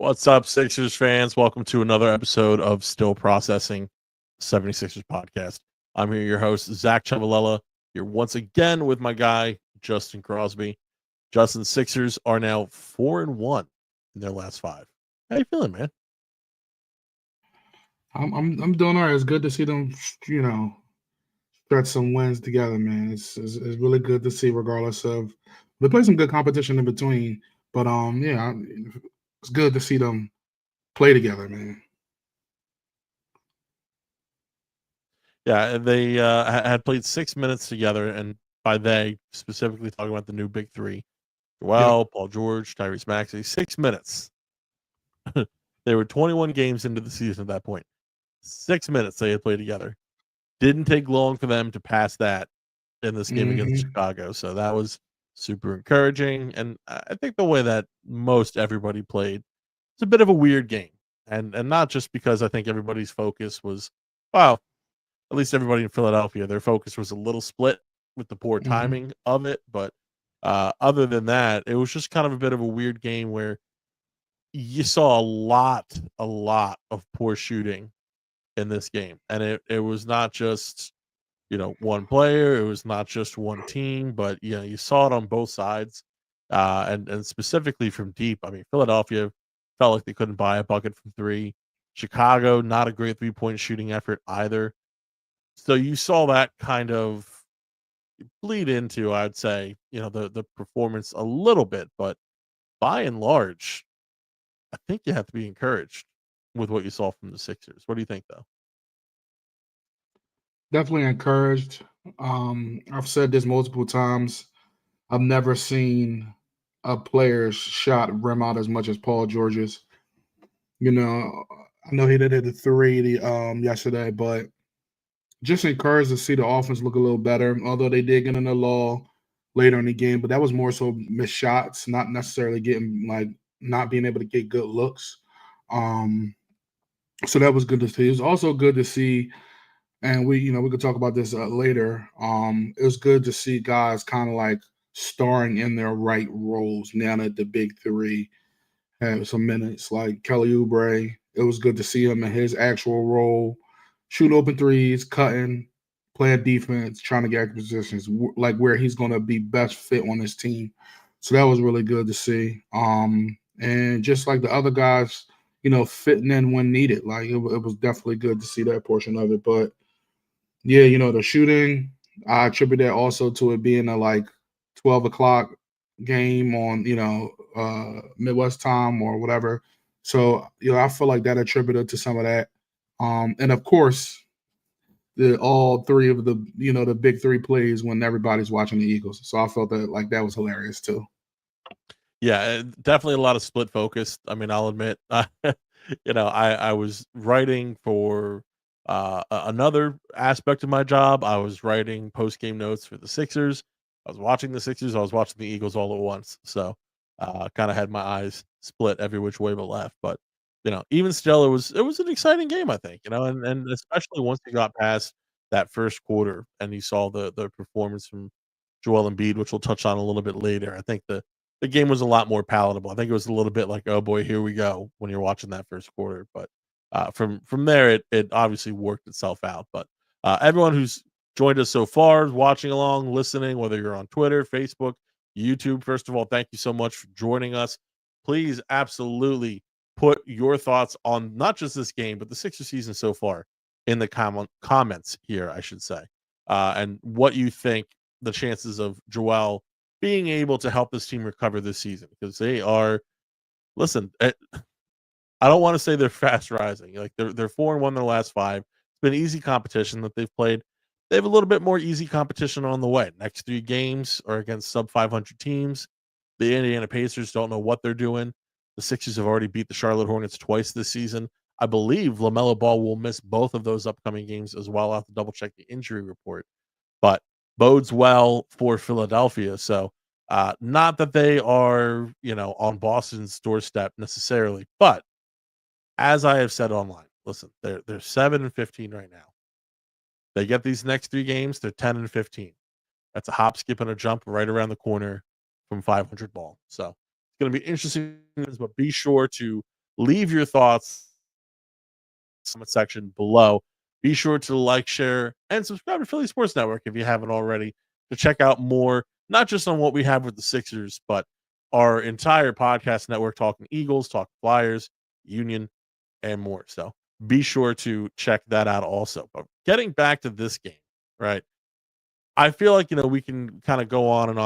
What's up, Sixers fans? Welcome to another episode of Still Processing 76ers podcast. I'm here, your host, Zach Chavalella, here once again with my guy, Justin Crosby. Justin, Sixers are now 4-1 in their last five. How you feeling, man? I'm doing all right. It's good to see them, stretch some wins together, man. It's really good to see, regardless of they play some good competition in between. But it's good to see them play together, man. Yeah, they had played 6 minutes together, and by they, specifically talking about the new big three, Yep. Joel, Paul George, Tyrese Maxey, 6 minutes. They were 21 games into the season at that point. 6 minutes they had played together. Didn't take long for them to pass that in this game against hmm Chicago. So that was super encouraging. And I think the way that most everybody played, it's a bit of a weird game. And not just because I think everybody's focus was, well, at least everybody in Philadelphia, their focus was a little split with the poor hmm timing of it. But other than that, it was just kind of a bit of a weird game where you saw a lot of poor shooting in this game. And it was not just, one player, it was not just one team, but you saw it on both sides. And specifically from deep. I mean, Philadelphia felt like they couldn't buy a bucket from three. Chicago, not a great 3-point shooting effort either. So you saw that kind of bleed into, I'd say, the performance a little bit, but by and large, I think you have to be encouraged with what you saw from the Sixers. What do you think, though? Definitely encouraged. I've said this multiple times. I've never seen a player's shot rim out as much as Paul George's. I know he did hit the three yesterday, but just encouraged to see the offense look a little better. Although they did get in the lull later in the game, but that was more so missed shots, not necessarily getting not being able to get good looks. Um, so that was good to see. It was also good to see, and we could talk about this later. It was good to see guys kind of like starring in their right roles now that the big three had some minutes, like Kelly Oubre. It was good to see him in his actual role, shoot open threes, cutting, playing defense, trying to get positions, like where he's going to be best fit on his team. So that was really good to see. And just like the other guys, fitting in when needed. Like it was definitely good to see that portion of it. But yeah, the shooting, I attribute that also to it being a 12 o'clock game on, Midwest time or whatever. So, I feel like that attributed to some of that. And of course, the all three of the big three plays when everybody's watching the Eagles. So I felt that was hilarious too. Yeah, definitely a lot of split focus. I mean, I'll admit, I was writing for another aspect of my job. I was writing post game notes for the Sixers. I was watching the Sixers. I was watching the Eagles all at once. So, kind of had my eyes split every which way but left. But even still, it was an exciting game. I think and especially once you got past that first quarter and you saw the performance from Joel Embiid, which we'll touch on a little bit later. I think the game was a lot more palatable. I think it was a little bit like, "Oh boy, here we go," when you're watching that first quarter, but, from there, it obviously worked itself out, but, everyone who's joined us so far, watching along, listening, whether you're on Twitter, Facebook, YouTube, first of all, thank you so much for joining us. Please absolutely put your thoughts on not just this game, but the Sixers season so far in the comments here, I should say, and what you think the chances of Joel being able to help this team recover this season because they are listen, I don't want to say they're fast rising. Like they're 4-1 their last five. It's been easy competition that they've played. They have a little bit more easy competition on the way. Next three games are against sub 500 teams. The Indiana Pacers don't know what they're doing. The Sixers have already beat the Charlotte Hornets twice this season. I believe LaMelo Ball will miss both of those upcoming games as well. I'll have to double check the injury report, but bodes well for Philadelphia. So, not that they are, on Boston's doorstep necessarily, but as I have said online, listen, they're 7-15 right now. They get these next three games, they're 10-15. That's a hop, skip, and a jump right around the corner from 500 ball. So it's going to be interesting, but be sure to Leave your thoughts comment section below. Be sure to like, share, and subscribe to Philly Sports Network if you haven't already to check out more, not just on what we have with the Sixers, but our entire podcast network talking Eagles, talking Flyers, Union, and more. So be sure to check that out also. But getting back to this game, right? I feel like we can kind of go on,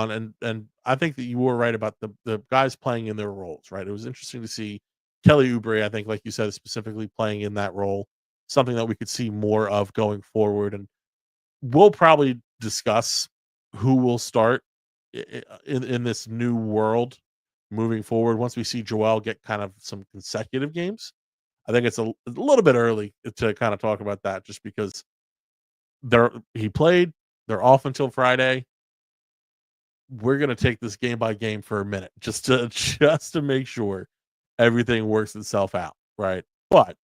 and I think that you were right about the guys playing in their roles, right? It was interesting to see Kelly Oubre, I think, like you said, specifically playing in that role, something that we could see more of going forward. And we'll probably discuss who will start in this new world moving forward once we see Joel get kind of some consecutive games. I think it's a little bit early to kind of talk about that, just because he played, they're off until Friday. We're gonna take this game by game for a minute just to make sure everything works itself out, right? But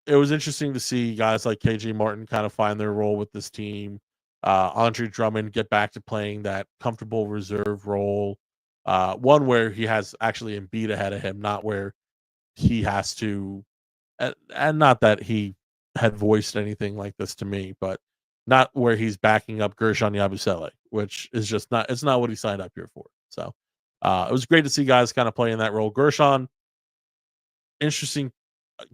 it was interesting to see guys like KJ Martin kind of find their role with this team. Andre Drummond get back to playing that comfortable reserve role, one where he has actually Embiid ahead of him, not where he has to. And not that he had voiced anything like this to me, but not where he's backing up Gershon Yabusele, which is just not. It's not what he signed up here for. So it was great to see guys kind of playing that role. Gershon, interesting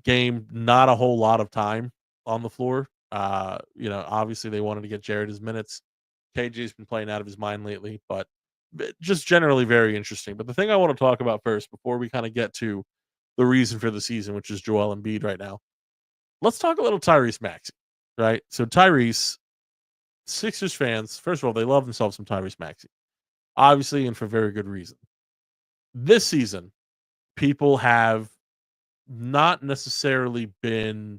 game, not a whole lot of time on the floor. Obviously they wanted to get Jared his minutes. KJ's been playing out of his mind lately, but just generally very interesting. But the thing I want to talk about first, before we kind of get to the reason for the season, which is Joel Embiid right now, let's talk a little Tyrese Maxey, right? So Tyrese, Sixers fans, first of all, they love themselves some Tyrese Maxey, obviously, and for very good reason. This season, people have not necessarily been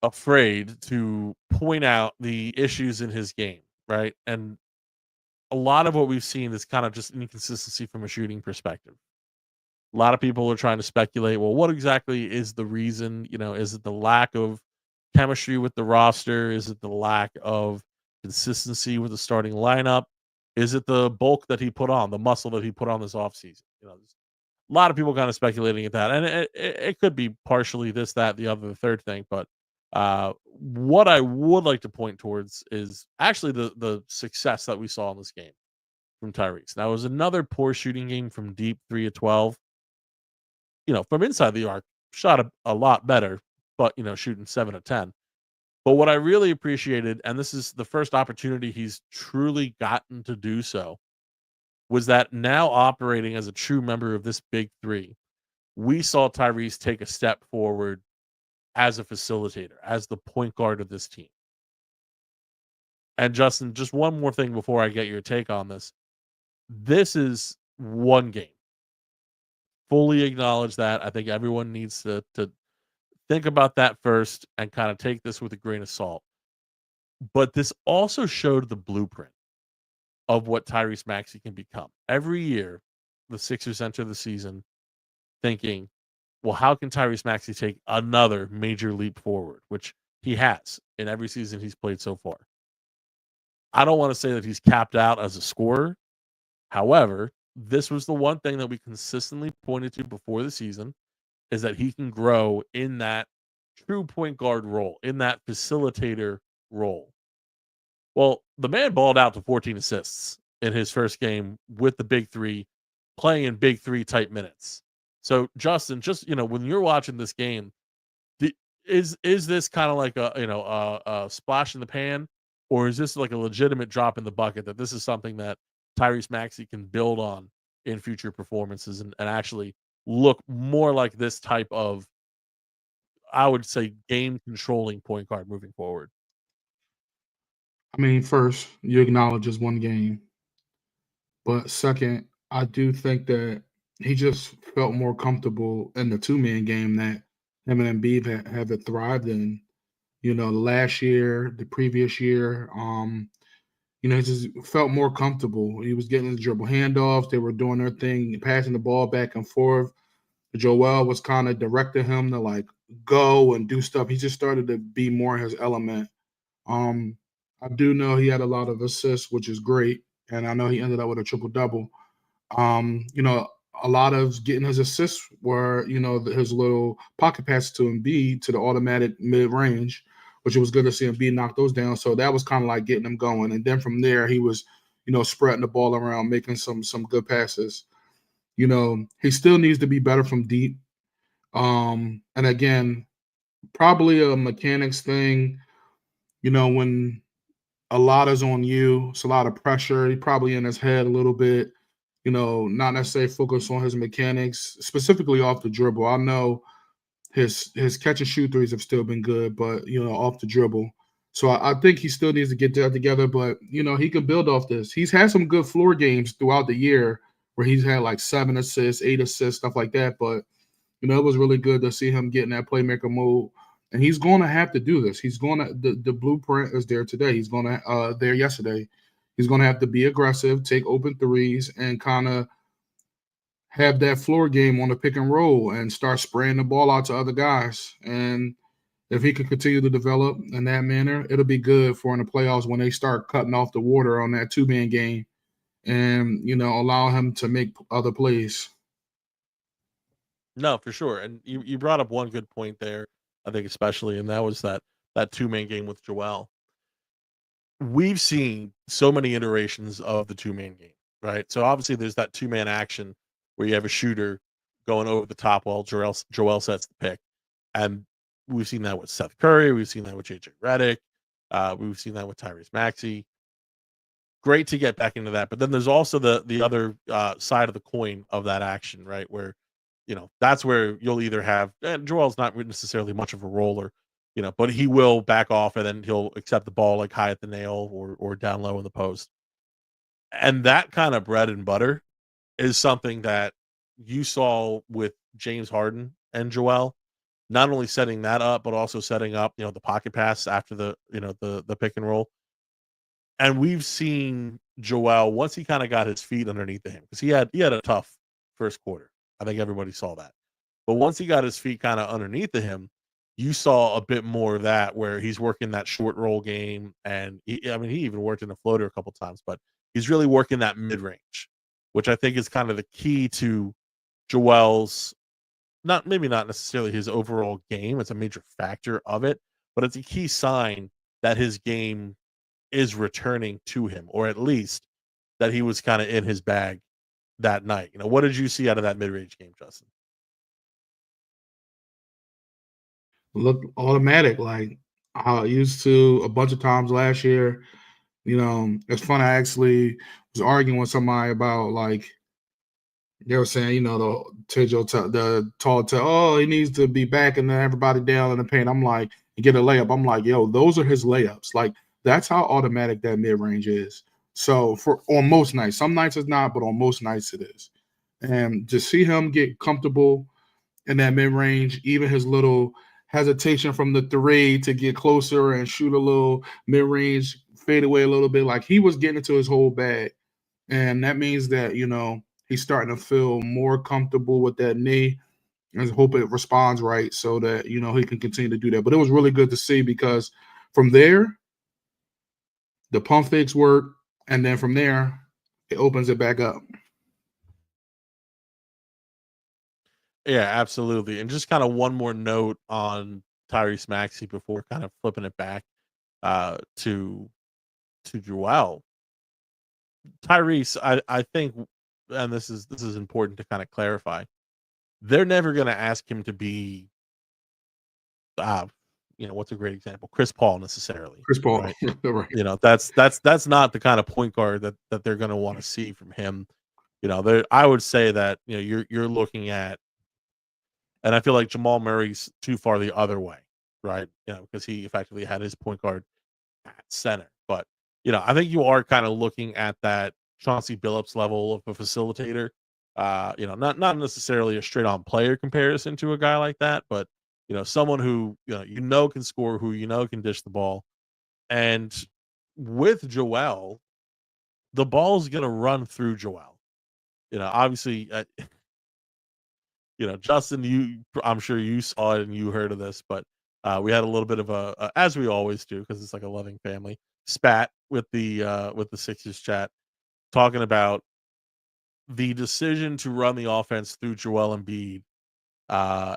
afraid to point out the issues in his game, right? And a lot of what we've seen is kind of just inconsistency from a shooting perspective. A lot of people are trying to speculate, well, what exactly is the reason? Is it the lack of chemistry with the roster? Is it the lack of consistency with the starting lineup? Is it the bulk that he put on, the muscle that he put on this offseason? There's a lot of people kind of speculating at that. And it could be partially this, that, the other, the third thing. But what I would like to point towards is actually the success that we saw in this game from Tyrese. Now, it was another poor shooting game from deep, 3 of 12. From inside the arc, shot a lot better, but, shooting 7 of 10. But what I really appreciated, and this is the first opportunity he's truly gotten to do so, was that now operating as a true member of this big three, we saw Tyrese take a step forward as a facilitator, as the point guard of this team. And Justin, just one more thing before I get your take on this. This is one game. Fully acknowledge that. I think everyone needs to think about that first and kind of take this with a grain of salt. But this also showed the blueprint of what Tyrese Maxey can become. Every year, the Sixers enter the season thinking, well, how can Tyrese Maxey take another major leap forward, which he has in every season he's played so far. I don't want to say that he's capped out as a scorer. However, this was the one thing that we consistently pointed to before the season, is that he can grow in that true point guard role, in that facilitator role. Well, the man balled out to 14 assists in his first game with the big three, playing in big three type minutes. So, Justin, just when you're watching this game, the, is this kind of like a splash in the pan, or is this like a legitimate drop in the bucket that this is something that Tyrese Maxey can build on in future performances and actually look more like this type of, I would say, game controlling point guard moving forward? I mean, first, you acknowledge it's one game, but second, I do think that he just felt more comfortable in the two-man game that him and Embiid have thrived in. Last year, the previous year, he just felt more comfortable. He was getting the dribble handoffs. They were doing their thing, passing the ball back and forth. Joel was kind of directing him to like go and do stuff. He just started to be more in his element. Um, I do know he had a lot of assists, which is great, and I know he ended up with a triple double. Um, you know, a lot of getting his assists were, his little pocket passes to Embiid to the automatic mid range, which it was good to see Embiid knock those down. So that was kind of like getting him going. And then from there, he was, spreading the ball around, making some good passes. He still needs to be better from deep. And again, probably a mechanics thing. When a lot is on you, it's a lot of pressure. He probably in his head a little bit. Not necessarily focus on his mechanics, specifically off the dribble. I know his catch and shoot threes have still been good, but off the dribble. So I think he still needs to get that together. But he can build off this. He's had some good floor games throughout the year where he's had like 7 assists, 8 assists, stuff like that. But it was really good to see him get in that playmaker mode. And he's going to have to do this. He's going to the blueprint is there today. He's going to there yesterday. He's going to have to be aggressive, take open threes, and kind of have that floor game on the pick and roll and start spraying the ball out to other guys. And if he can continue to develop in that manner, it'll be good for in the playoffs when they start cutting off the water on that 2-man game and allow him to make other plays. No, for sure, and you brought up one good point there, I think especially, and that was that two-man game with Joel. We've seen so many iterations of the two-man game, right? So, obviously, there's that two-man action where you have a shooter going over the top while Joel sets the pick, and we've seen that with Seth Curry, we've seen that with JJ Redick, we've seen that with Tyrese Maxey. Great to get back into that, but then there's also the other, side of the coin of that action, right, where that's where you'll either have and Joel's not necessarily much of a roller, but he will back off and then he'll accept the ball like high at the nail or down low in the post. And that kind of bread and butter is something that you saw with James Harden and Joel, not only setting that up, but also setting up, the pocket pass after the pick and roll. And we've seen Joel once he kind of got his feet underneath him because he had a tough first quarter. I think everybody saw that. But once he got his feet kind of underneath of him, you saw a bit more of that where he's working that short roll game, and I mean, he even worked in a floater a couple times, but he's really working that mid range, which I think is kind of the key to Joel's not necessarily his overall game. It's a major factor of it, but it's a key sign that his game is returning to him, or at least that he was kind of in his bag that night. What did you see out of that mid range game, Justin? Look automatic, like how I used to a bunch of times last year. It's fun. I actually was arguing with somebody about like they were saying, the tall tell, oh, he needs to be backing everybody down in the paint. I'm like, and get a layup. I'm like, yo, those are his layups. Like that's how automatic that mid range is. So for on most nights, some nights it's not, but on most nights it is. And to see him get comfortable in that mid range, even his little hesitation from the three to get closer and shoot a little mid range, fade away a little bit, like he was getting into his whole bag. And that means that, he's starting to feel more comfortable with that knee and hope it responds right so that, he can continue to do that. But it was really good to see because from there, the pump fakes work. And then from there, it opens it back up. Yeah, absolutely. And just kind of one more note on Tyrese Maxey before kind of flipping it back to Joel. Tyrese, I think, and this is important to kind of clarify. They're never going to ask him to be, uh, what's a great example? Chris Paul necessarily, Chris Paul, right? right? That's not the kind of point guard that they're going to want to see from him. I would say that you're looking at, and I feel like Jamal Murray's too far the other way, right? Because he effectively had his point guard at center. But, I think you are kind of looking at that Chauncey Billups level of a facilitator. Not necessarily a straight on player comparison to a guy like that, but someone who can score, who can dish the ball. And with Joel, the ball's gonna run through Joel. Obviously, Justin, I'm sure you saw it and you heard of this, but we had a little bit of as we always do, because it's like a loving family, spat with the Sixers chat, talking about the decision to run the offense through Joel Embiid, uh,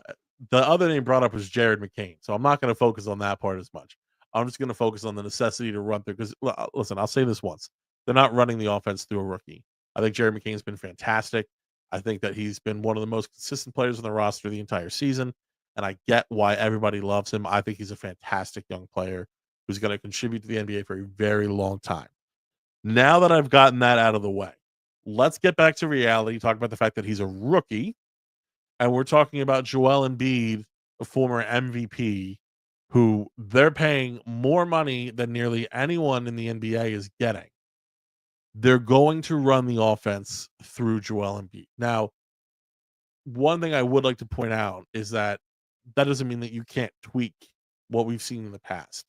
the other name brought up was Jared McCain, so I'm not gonna focus on that part as much. I'm just gonna focus on the necessity to run through 'cause listen, I'll say this once, they're not running the offense through a rookie. I think Jared McCain's been fantastic. I think that he's been one of the most consistent players on the roster the entire season, and I get why everybody loves him. I think he's a fantastic young player who's gonna contribute to the NBA for a very long time. Now that I've gotten that out of the way, let's get back to reality, talk about the fact that he's a rookie, and we're talking about Joel Embiid, a former MVP, who they're paying more money than nearly anyone in the NBA is getting. They're going to run the offense through Joel Embiid. Now, one thing I would like to point out is that that doesn't mean that you can't tweak what we've seen in the past.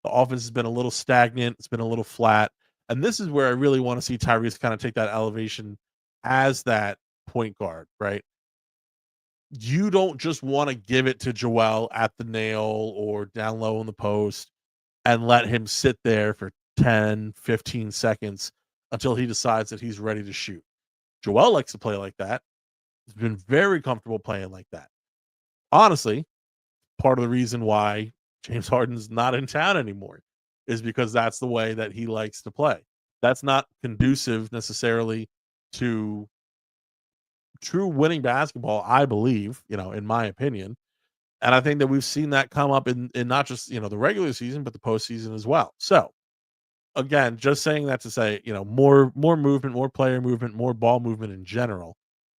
The offense has been a little stagnant, it's been a little flat, and this is where I really wanna see Tyrese kinda take that elevation as that point guard, right? You don't just wanna give it to Joel at the nail or down low in the post and let him sit there for 10, 15 seconds until he decides that he's ready to shoot. Joel likes to play like that. He's been very comfortable playing like that. Honestly, part of the reason why James Harden's not in town anymore is because that's the way that he likes to play. That's not conducive necessarily to true winning basketball, I believe, in my opinion. And I think that we've seen that come up in not just, the regular season, but the postseason as well. So again, just saying that to say, more movement, more player movement, more ball movement in general.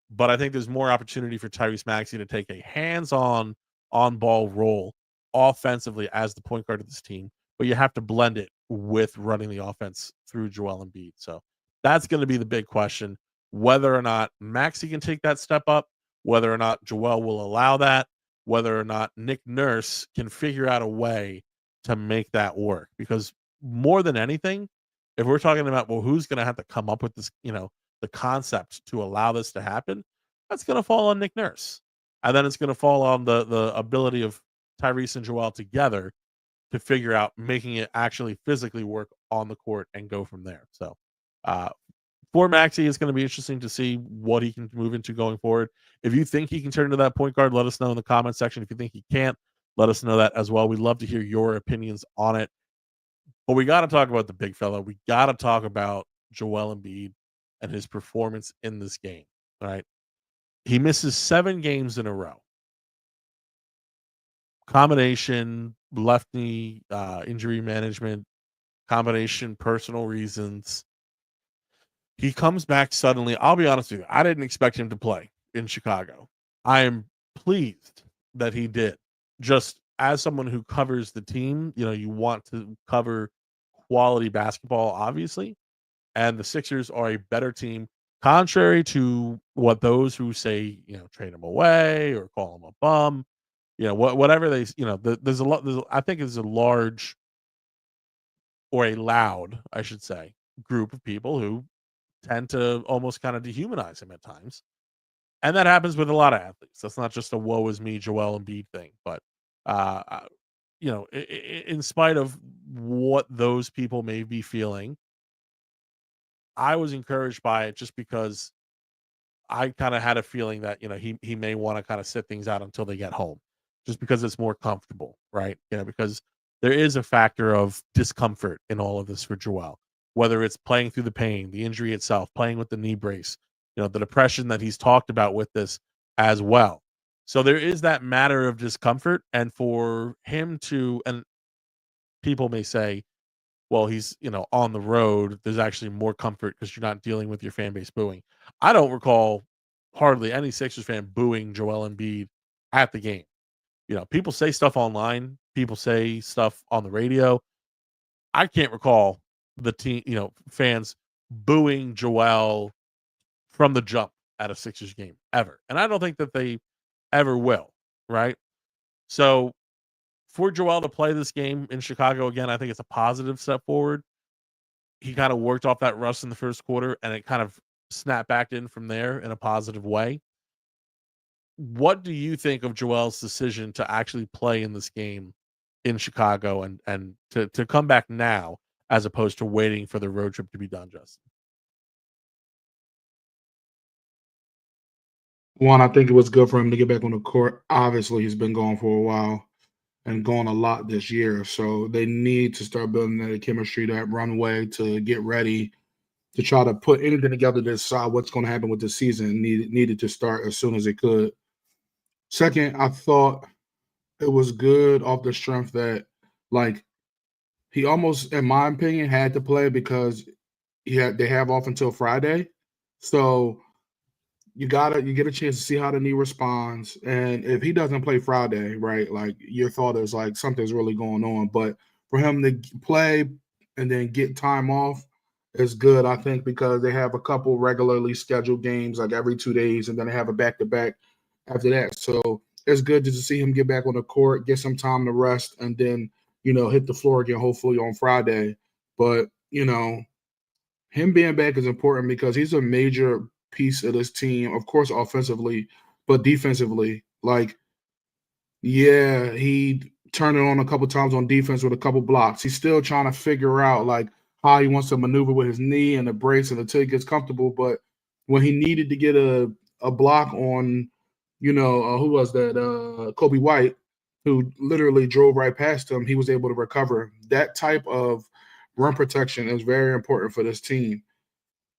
But I think there's more opportunity for Tyrese Maxey to take a hands-on, on-ball role offensively as the point guard of this team, but you have to blend it with running the offense through Joel Embiid. So that's going to be the big question, whether or not Maxey can take that step up, whether or not Joel will allow that, whether or not Nick Nurse can figure out a way to make that work. Because more than anything, if we're talking about, well, who's going to have to come up with this, the concept to allow this to happen, that's going to fall on Nick Nurse. And then it's going to fall on the ability of Tyrese and Joel together to figure out making it actually physically work on the court and go from there. So, uh, for Maxey, it's going to be interesting to see what he can move into going forward. If you think he can turn into that point guard, let us know in the comment section. If you think he can't, let us know that as well. We'd love to hear your opinions on it. But we got to talk about the big fella. We got to talk about Joel Embiid and his performance in this game. All right. He misses 7 games in a row. Combination left knee injury management, combination personal reasons. He comes back suddenly. I'll be honest with you. I didn't expect him to play in Chicago. I am pleased that he did. Just as someone who covers the team, you want to cover quality basketball, obviously. And the Sixers are a better team, contrary to what those who say, trade him away or call him a bum, whatever they, there's a lot. I think there's a large or a loud, I should say, group of people who tend to almost kind of dehumanize him at times. And that happens with a lot of athletes. That's not just a woe is me, Joel Embiid thing, but, in spite of what those people may be feeling, I was encouraged by it just because I kinda had a feeling that, he may wanna kinda sit things out until they get home, just because it's more comfortable, right? Because there is a factor of discomfort in all of this for Joel, whether it's playing through the pain, the injury itself, playing with the knee brace, the depression that he's talked about with this as well. So there is that matter of discomfort, and for him to and people may say, well, he's, on the road, there's actually more comfort because you're not dealing with your fan base booing. I don't recall hardly any Sixers fan booing Joel Embiid at the game. People say stuff online, people say stuff on the radio. I can't recall the team, fans booing Joel from the jump at a Sixers game ever. And I don't think that they ever will, right? So for Joel to play this game in Chicago again, I think it's a positive step forward. He kinda worked off that rust in the first quarter, and it kind of snapped back in from there in a positive way. What do you think of Joel's decision to actually play in this game in Chicago and to come back now as opposed to waiting for the road trip to be done, Justin? One, I think it was good for him to get back on the court. Obviously, he's been gone for a while and gone a lot this year. So they need to start building that chemistry, that runway to get ready to try to put anything together to decide what's going to happen with the season. Needed to start as soon as it could. Second, I thought it was good off the strength that, like, he almost, in my opinion, had to play because they have off until Friday. So you get a chance to see how the knee responds. And if he doesn't play Friday, right, like your thought is like something's really going on. But for him to play and then get time off is good, I think, because they have a couple regularly scheduled games like every 2 days, and then they have a back to back after that. So it's good to see him get back on the court, get some time to rest, and then hit the floor again, hopefully on Friday. But him being back is important because he's a major piece of this team, of course, offensively, but defensively. Like, yeah, he turned it on a couple times on defense with a couple blocks. He's still trying to figure out like how he wants to maneuver with his knee and the brace and until he gets comfortable. But when he needed to get a block on, who was that? Kobe White, who literally drove right past him, he was able to recover. That type of run protection is very important for this team.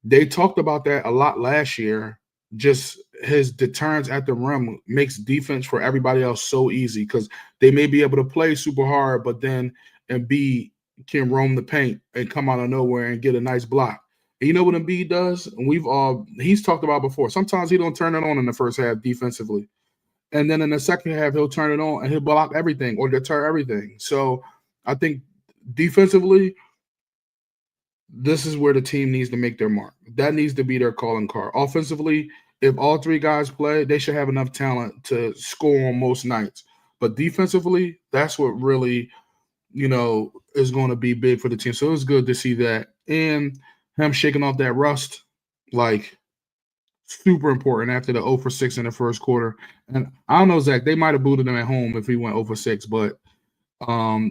They talked about that a lot last year. Just his deterrence at the rim makes defense for everybody else so easy because they may be able to play super hard, but then Embiid can roam the paint and come out of nowhere and get a nice block. And you know what Embiid does? And he's talked about before. Sometimes he don't turn it on in the first half defensively. And then in the second half, he'll turn it on and he'll block everything or deter everything. So I think defensively, this is where the team needs to make their mark. That needs to be their calling card. Offensively, if all three guys play, they should have enough talent to score on most nights. But defensively, that's what really, is going to be big for the team. So it's good to see that. And him shaking off that rust, like super important after the 0 for 6 in the first quarter. And I don't know, Zach, they might have booted him at home if he went 0 for 6, but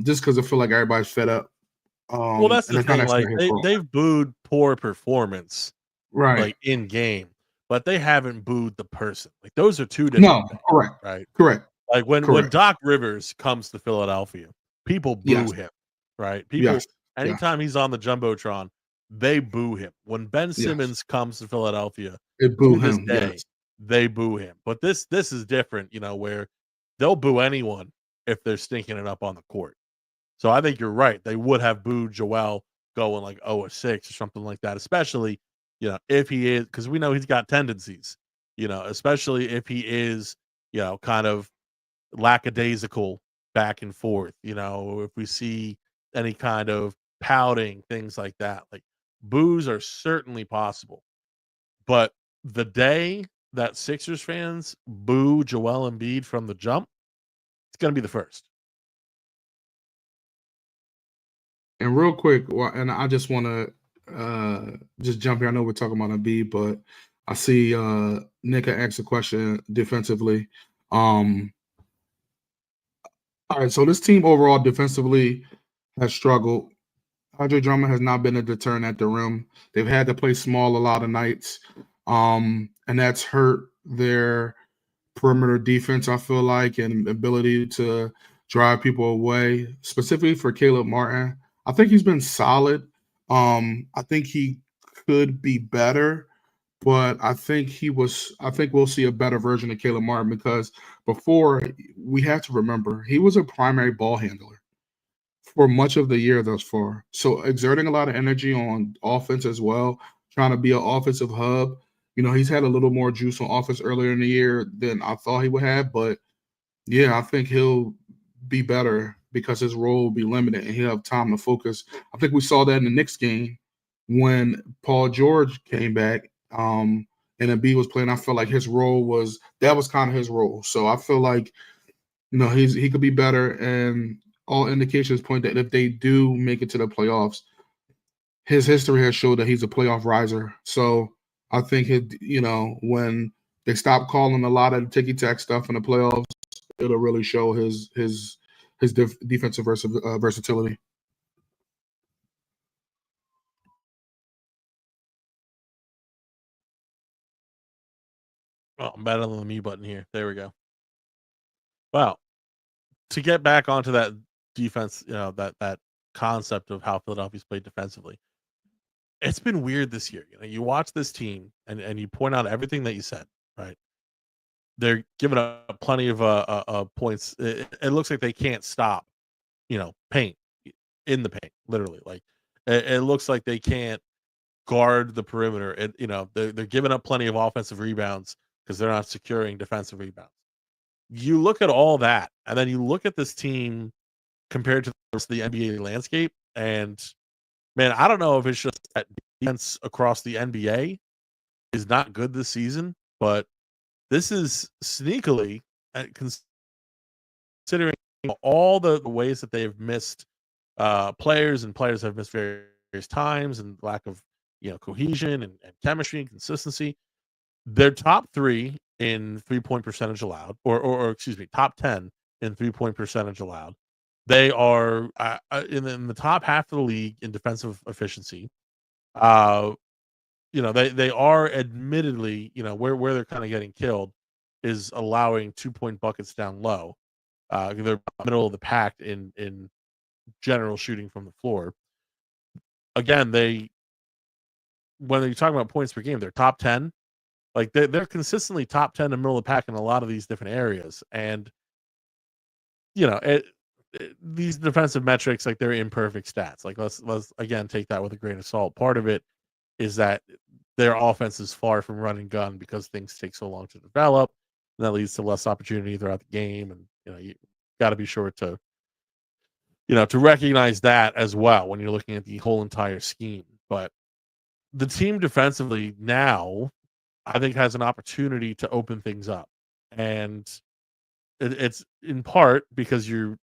just because I feel like everybody's fed up. Well, that's And the it's not thing, like, necessarily his fault. they've booed poor performance, Right. like, in game, but they haven't booed the person. Like, those are 2 different No, things, correct, right? correct, Like, when correct. Doc Rivers comes to Philadelphia, people Yes, boo him, right? yes, People yes. anytime he's on the jumbotron, they boo him. When Ben Yes. Simmons comes to Philadelphia, They boo to this him, day, yes. they boo him. But this is different, where they'll boo anyone if they're stinking it up on the court. So I think you're right. They would have booed Joel going like 0 or 6 or something like that, especially, if he is because we know he's got tendencies, especially if he is, kind of lackadaisical back and forth, if we see any kind of pouting, things like that. Like boos are certainly possible. But the day that Sixers fans boo Joel Embiid from the jump, it's gonna be the first. And real quick, and I just wanna, just jump here. I know we're talking about Embiid, but I see, Nick asked a question defensively. Um, alright, so this team overall defensively has struggled. Andre Drummond has not been a deterrent at the rim. They've had to play small a lot of nights, and that's hurt their perimeter defense, I feel like, and ability to drive people away, specifically for Caleb Martin. I think he's been solid. I think he could be better, but I think we'll see a better version of Caleb Martin because before we have to remember he was a primary ball handler for much of the year thus far. So exerting a lot of energy on offense as well, trying to be an offensive hub. He's had a little more juice on offense earlier in the year than I thought he would have, but yeah, I think he'll be better because his role will be limited and he'll have time to focus. I think we saw that in the Knicks game when Paul George came back, and Embiid was playing. I felt like his role was that was kind of his role. So I feel like he could be better, and all indications point that if they do make it to the playoffs, his history has showed that he's a playoff riser. So I think when they stop calling a lot of the ticky tack stuff in the playoffs, it'll really show his defensive versatility. Oh, I'm better than the me button here. There we go. Well, to get back onto that defense, that concept of how Philadelphia's played defensively, it's been weird this year. You watch this team and you point out everything that you said, right? They're giving up plenty of points. It looks like they can't stop, paint in the paint, literally. Like it looks like they can't guard the perimeter. And they're giving up plenty of offensive rebounds because they're not securing defensive rebounds. You look at all that, and then you look at this team compared to the rest of the NBA landscape, and man, I don't know if it's just that defense across the NBA is not good this season, but this is sneakily, considering all the ways that they've missed players, and players have missed various times, and lack of cohesion and chemistry and consistency. They're top three in 3-point percentage allowed, or excuse me, top 10 in 3-point percentage allowed. They are in the top half of the league in defensive efficiency. Uh, they are admittedly, where they're kind of getting killed is allowing 2-point buckets down low. They're middle of the pack in general shooting from the floor. Again, when you're talking about points per game, they're top 10. Like they're consistently top 10 in the middle of the pack in a lot of these different areas. And these defensive metrics, like they're imperfect stats. Like let's again take that with a grain of salt. Part of it is that their offense is far from run and gun because things take so long to develop. And that leads to less opportunity throughout the game. And you got to be sure to recognize that as well when you're looking at the whole entire scheme. But the team defensively now, I think, has an opportunity to open things up. And it's in part because you're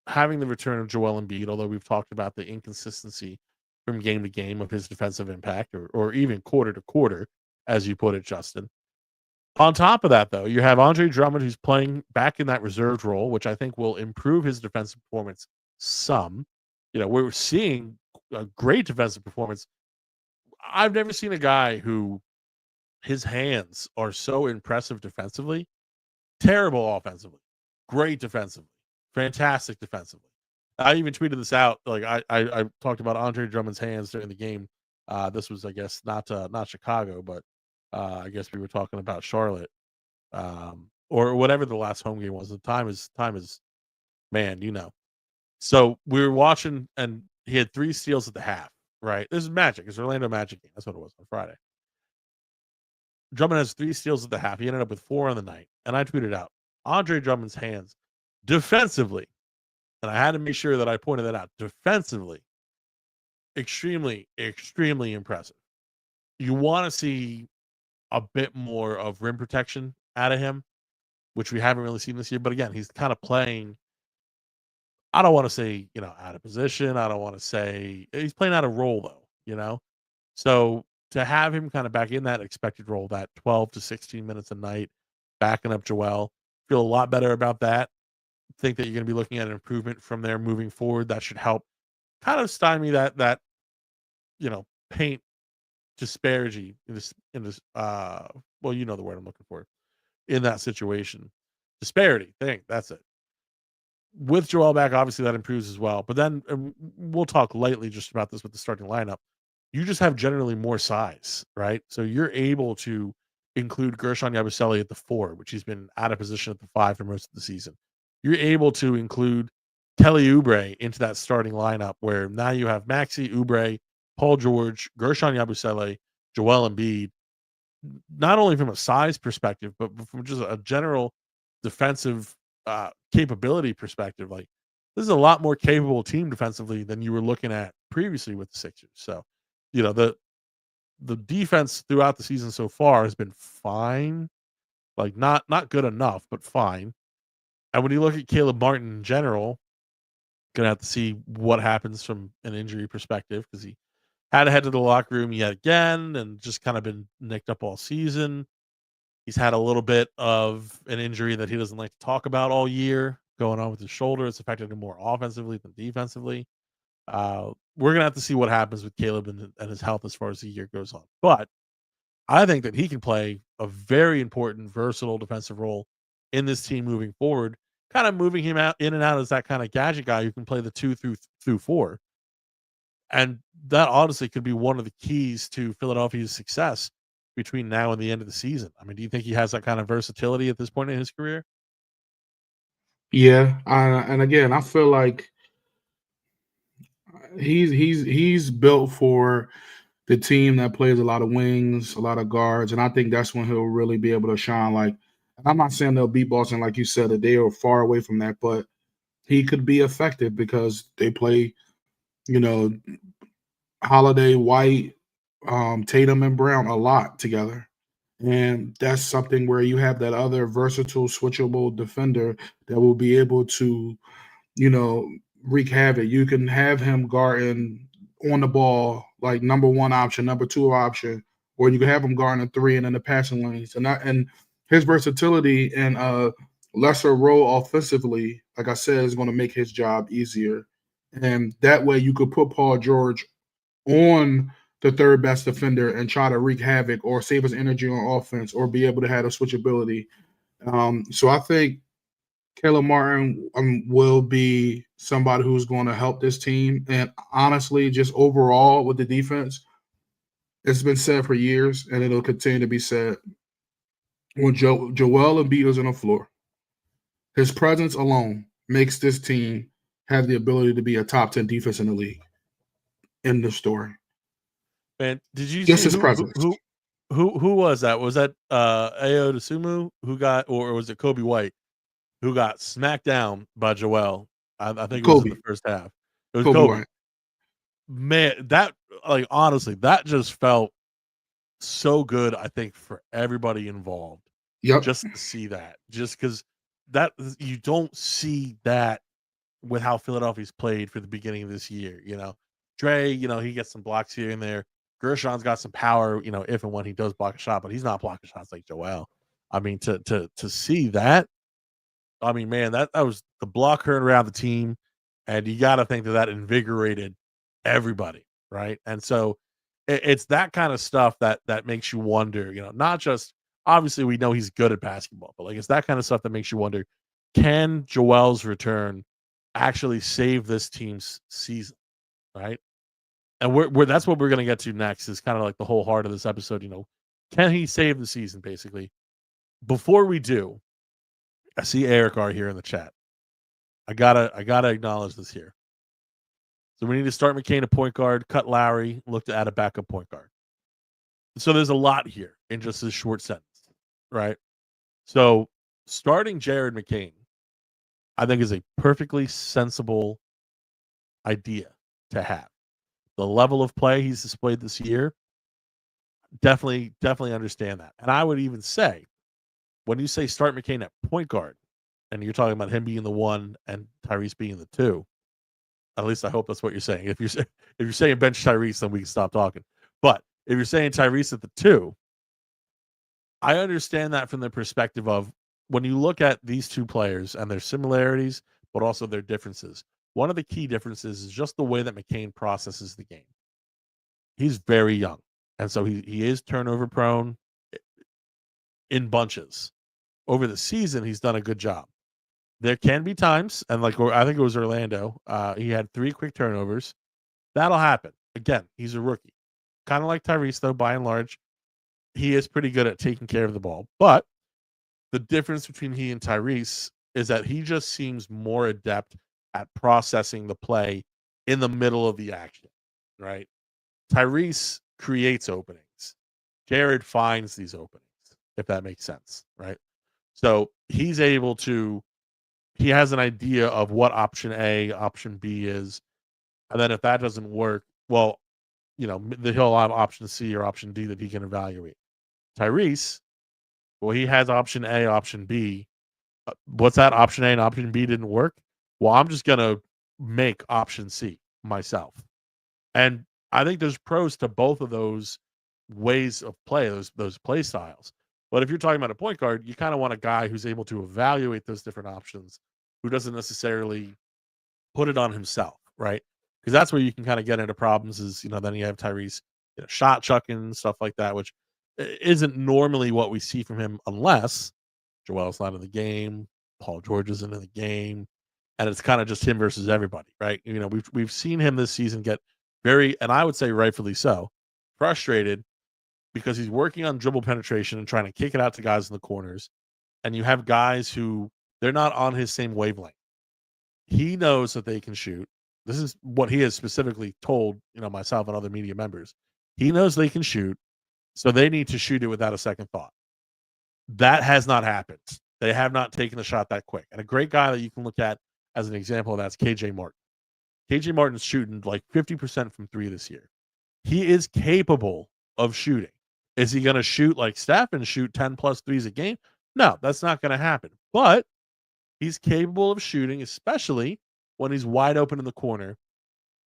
having the return of Joel Embiid, although we've talked about the inconsistency from game to game of his defensive impact, or even quarter to quarter, as you put it, Justin. On top of that, though, you have Andre Drummond, who's playing back in that reserved role, which I think will improve his defensive performance some. We're seeing a great defensive performance. I've never seen a guy who his hands are so impressive defensively, terrible offensively, great defensively, fantastic defensively. I even tweeted this out. Like I talked about Andre Drummond's hands during the game. This was, I guess, not Chicago, but I guess we were talking about Charlotte, or whatever the last home game was. The time is man, So we were watching, and he had 3 steals at the half. Right, this is Magic. It's Orlando Magic game. That's what it was on Friday. Drummond has 3 steals at the half. He ended up with 4 on the night. And I tweeted out, Andre Drummond's hands defensively, and I had to make sure that I pointed that out, defensively, extremely, extremely impressive. You want to see a bit more of rim protection out of him, which we haven't really seen this year. But again, he's kind of playing, I don't want to say, out of position. I don't want to say he's playing out of role, though. So to have him kind of back in that expected role, that 12 to 16 minutes a night, backing up Joel, feel a lot better about that. Think that you're going to be looking at an improvement from there moving forward. That should help kind of stymie that paint disparity in this well, you know the word I'm looking for, in that situation. Disparity. That's it. With Joel back, obviously that improves as well. But then we'll talk lightly just about this with the starting lineup. You just have generally more size, right? So you're able to include Gershon Yabusele at the 4, which he's been out of position at the 5 for most of the season. You're able to include Kelly Oubre into that starting lineup, where now you have Maxey, Oubre, Paul George, Gershon Yabusele, Joel Embiid, not only from a size perspective, but from just a general defensive capability perspective. Like, this is a lot more capable team defensively than you were looking at previously with the Sixers. So, the defense throughout the season so far has been fine, like not good enough, but fine. And when you look at Caleb Martin in general, gonna have to see what happens from an injury perspective, because he had to head to the locker room yet again and just kind of been nicked up all season. He's had a little bit of an injury that he doesn't like to talk about all year going on with his shoulder. It's affected him more offensively than defensively. We're gonna have to see what happens with Caleb and his health as far as the year goes on. But I think that he can play a very important, versatile defensive role in this team moving forward, kind of moving him out in and out as that kind of gadget guy who can play the 2 through 4. And that honestly could be one of the keys to Philadelphia's success between now and the end of the season. I mean, do you think he has that kind of versatility at this point in his career? Yeah, and again, I feel like he's built for the team that plays a lot of wings, a lot of guards, and I think that's when he'll really be able to shine. Like, and I'm not saying they'll beat Boston, like you said, that they are far away from that, but he could be effective because they play, you know, Holiday, White, Tatum, and Brown a lot together. And that's something where you have that other versatile, switchable defender that will be able to, you know, wreak havoc. You can have him guarding on the ball, like number one option, number two option, or you can have him guarding a three and in the passing lanes. And his versatility and lesser role offensively, like I said, is going to make his job easier. And that way you could put Paul George on the third best defender and try to wreak havoc or save his energy on offense or be able to have a switchability. So I think Caleb Martin will be somebody who's going to help this team. And honestly, just overall with the defense, it's been said for years, and it'll continue to be said. When Joel Embiid is on the floor, his presence alone makes this team have the ability to be a top 10 defense in the league. In the story, Man, did you just see his who presence. who was that? Was that Ayo Dosunmu who got, or was it Kobe White who got smacked down by Joel? I think it was in the Kobe, first half. It was Kobe Kobe. White. Man, that, like, honestly, that just felt so good, I think, for everybody involved, Yep. just to see that. Just because that, you don't see that with how Philadelphia's played for the beginning of this year, you know? Dre, he gets some blocks here and there. Gershon's got some power, if and when he does block a shot, but he's not blocking shots like Joel. I mean, to see that, I mean, man, that was the block heard around the team, and you got to think that that invigorated everybody, right? And so it's that kind of stuff that makes you wonder, not just, obviously we know he's good at basketball, but like it's that kind of stuff that makes you wonder, can Joel's return actually save this team's season, right? And we're that's what we're gonna get to next, is kind of like the whole heart of this episode. Can he save the season, basically? Before we do, I see Eric R here in the chat. I gotta acknowledge this here. So we need to start McCain at point guard, cut Lowry, look to add a backup point guard. So there's a lot here in just this short sentence, right? So starting Jared McCain, I think, is a perfectly sensible idea to have. The level of play he's displayed this year, definitely understand that. And I would even say, when you say start McCain at point guard, and you're talking about him being the one and Tyrese being the two, at least I hope that's what you're saying. If you're saying bench Tyrese, then we can stop talking. But if you're saying Tyrese at the two, I understand that from the perspective of, when you look at these two players and their similarities, but also their differences. One of the key differences is just the way that McCain processes the game. He's very young, and so he is turnover prone in bunches. Over the season, he's done a good job. There can be times, and like I think it was Orlando, he had 3 quick turnovers. That'll happen. Again, he's a rookie. Kind of like Tyrese, though, by and large, he is pretty good at taking care of the ball. But the difference between he and Tyrese is that he just seems more adept at processing the play in the middle of the action, right? Tyrese creates openings. Jared finds these openings, if that makes sense, right? So he has an idea of what option A, option B is. And then if that doesn't work, well, he'll have option C or option D that he can evaluate. Tyrese, well, he has option A, option B. What's that? Option A and option B didn't work. Well, I'm just going to make option C myself. And I think there's pros to both of those ways of play, those play styles. But if you're talking about a point guard, you kind of want a guy who's able to evaluate those different options, who doesn't necessarily put it on himself, right? Because that's where you can kind of get into problems. Is then you have Tyrese, shot chucking, stuff like that, which isn't normally what we see from him unless Joel's not in the game, Paul George isn't in the game, and it's kind of just him versus everybody, right? We've seen him this season get very, and I would say rightfully so, frustrated because he's working on dribble penetration and trying to kick it out to guys in the corners, and you have guys who they're not on his same wavelength. He knows that they can shoot. This is what he has specifically told, myself and other media members. He knows they can shoot, so they need to shoot it without a second thought. That has not happened. They have not taken the shot that quick. And a great guy that you can look at as an example of that's KJ Martin. KJ Martin's shooting like 50% from 3 this year. He is capable of shooting. Is he going to shoot like Steph and shoot 10 plus threes a game? No, that's not going to happen. But he's capable of shooting, especially when he's wide open in the corner.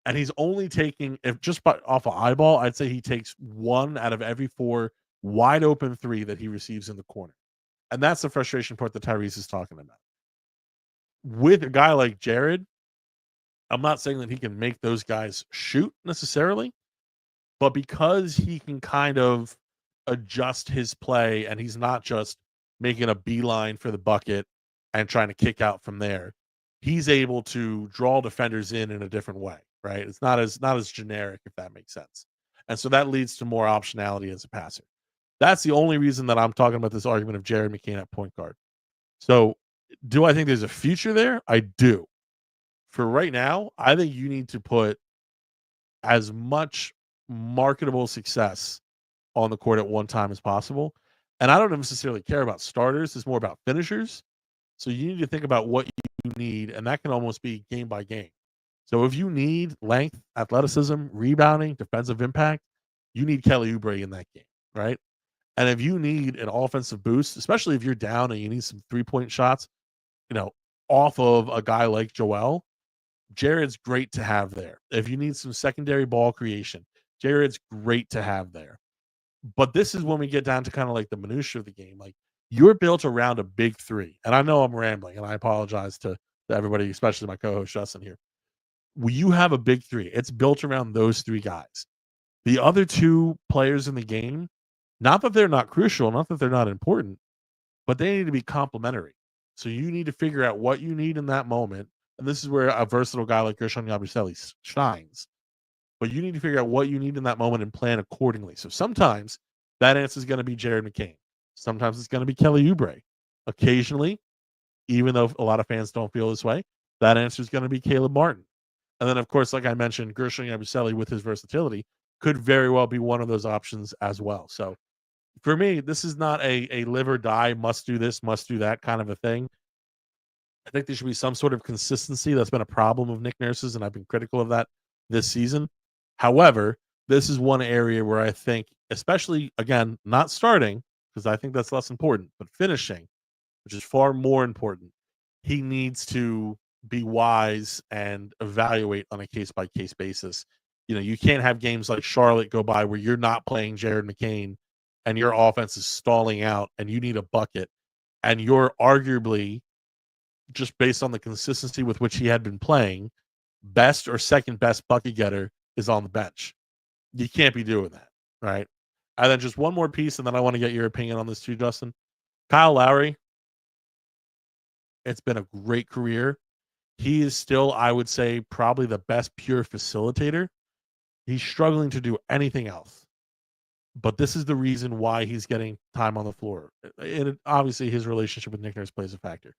And he's only taking, if just off of eyeball, I'd say he takes 1 out of every 4 wide open 3 that he receives in the corner. And that's the frustration part that Tyrese is talking about. With a guy like Jared, I'm not saying that he can make those guys shoot necessarily, but because he can kind of adjust his play and he's not just making a beeline for the bucket and trying to kick out from there, he's able to draw defenders in a different way, right? It's not as generic, if that makes sense. And so that leads to more optionality as a passer. That's the only reason that I'm talking about this argument of Jared McCain at point guard. So, do I think there's a future there? I do. For right now, I think you need to put as much marketable success on the court at one time as possible. And I don't necessarily care about starters. It's more about finishers. So you need to think about what you need, and that can almost be game by game. So if you need length, athleticism, rebounding, defensive impact, you need Kelly Oubre in that game, right? And if you need an offensive boost, especially if you're down and you need some 3-point shots, you know, off of a guy like Joel, Jared's great to have there. If you need some secondary ball creation, Jared's great to have there. But this is when we get down to kind of like the minutia of the game. Like, you're built around a big 3. And I know I'm rambling, and I apologize to everybody, especially my co-host Justin here. Well, you have a big 3. It's built around those 3 guys. The other 2 players in the game, not that they're not crucial, not that they're not important, but they need to be complementary. So you need to figure out what you need in that moment. And this is where a versatile guy like Gershon Yabusele shines. But you need to figure out what you need in that moment and plan accordingly. So sometimes that answer is going to be Jared McCain. Sometimes it's going to be Kelly Oubre. Occasionally, even though a lot of fans don't feel this way, that answer is going to be Caleb Martin. And then, of course, like I mentioned, Gershon Yabusele with his versatility could very well be one of those options as well. So for me, this is not a live or die, must do this, must do that kind of a thing. I think there should be some sort of consistency. That's been a problem of Nick Nurse's, and I've been critical of that this season. However, this is one area where I think, especially, again, not starting, because I think that's less important, but finishing, which is far more important, he needs to be wise and evaluate on a case-by-case basis. You can't have games like Charlotte go by where you're not playing Jared McCain and your offense is stalling out and you need a bucket, and you're arguably, just based on the consistency with which he had been playing, best or second best bucket getter is on the bench. You can't be doing that, right? And then just one more piece, and then I want to get your opinion on this too, Justin. Kyle Lowry, it's been a great career. He is still, I would say, probably the best pure facilitator. He's struggling to do anything else. But this is the reason why he's getting time on the floor. And obviously, his relationship with Nick Nurse plays a factor.